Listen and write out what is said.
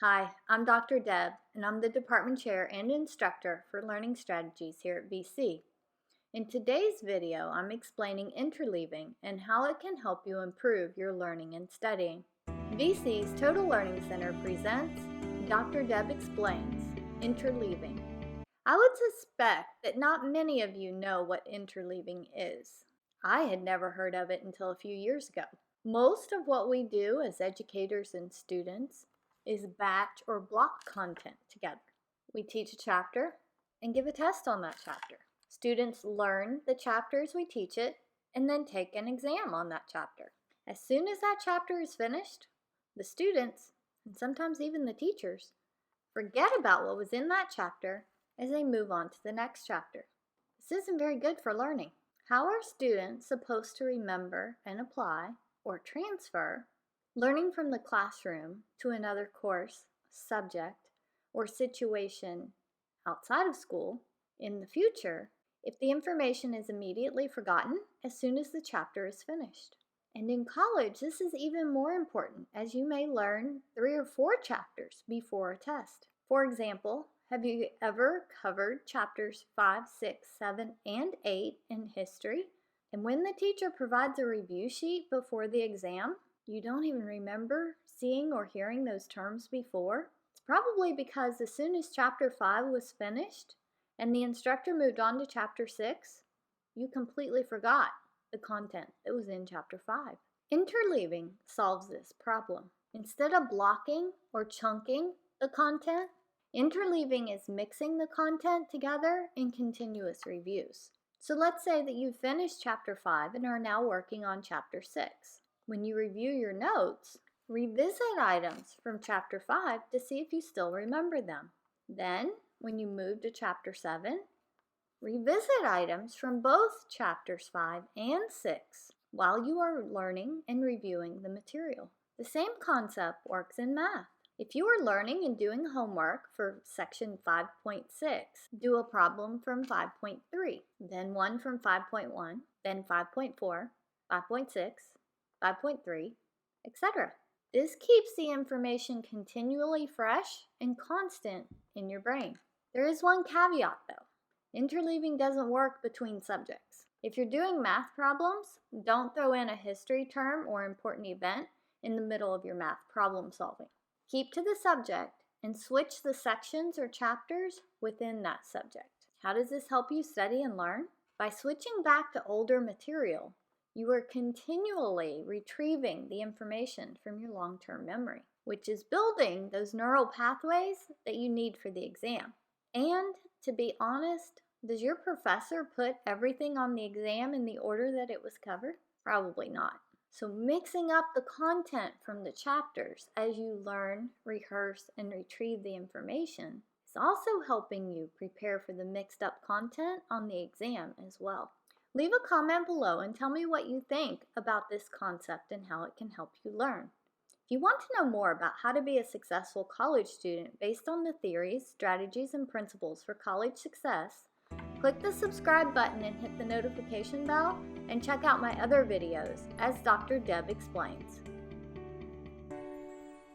Hi, I'm Dr. Deb, and I'm the Department Chair and Instructor for Learning Strategies here at VC. In today's video, I'm explaining interleaving and how it can help you improve your learning and studying. VC's Total Learning Center presents Dr. Deb Explains, Interleaving. I would suspect that not many of you know what interleaving is. I had never heard of it until a few years ago. Most of what we do as educators and students is batch or block content together. We teach a chapter and give a test on that chapter. Students learn the chapter as we teach it and then take an exam on that chapter. As soon as that chapter is finished, the students, and sometimes even the teachers, forget about what was in that chapter as they move on to the next chapter. This isn't very good for learning. How are students supposed to remember and apply or transfer learning from the classroom to another course, subject, or situation outside of school in the future if the information is immediately forgotten as soon as the chapter is finished? And in college, this is even more important, as you may learn 3 or 4 chapters before a test. For example, have you ever covered chapters 5, 6, 7, and 8 in history? And when the teacher provides a review sheet before the exam, you don't even remember seeing or hearing those terms before? It's probably because as soon as chapter 5 was finished and the instructor moved on to chapter 6, you completely forgot the content that was in chapter 5. Interleaving solves this problem. Instead of blocking or chunking the content, interleaving is mixing the content together in continuous reviews. So let's say that you've finished chapter 5 and are now working on chapter 6. When you review your notes, revisit items from chapter 5 to see if you still remember them. Then, when you move to chapter 7, revisit items from both chapters 5 and 6 while you are learning and reviewing the material. The same concept works in math. If you are learning and doing homework for section 5.6, do a problem from 5.3, then one from 5.1, then 5.4, 5.6, 5.3, etc. This keeps the information continually fresh and constant in your brain. There is one caveat though. Interleaving doesn't work between subjects. If you're doing math problems, don't throw in a history term or important event in the middle of your math problem solving. Keep to the subject and switch the sections or chapters within that subject. How does this help you study and learn? By switching back to older material, you are continually retrieving the information from your long-term memory, which is building those neural pathways that you need for the exam. And to be honest, does your professor put everything on the exam in the order that it was covered? Probably not. So mixing up the content from the chapters as you learn, rehearse, and retrieve the information is also helping you prepare for the mixed up content on the exam as well. Leave a comment below and tell me what you think about this concept and how it can help you learn. If you want to know more about how to be a successful college student based on the theories, strategies, and principles for college success, click the subscribe button and hit the notification bell, and check out my other videos as Dr. Deb Explains.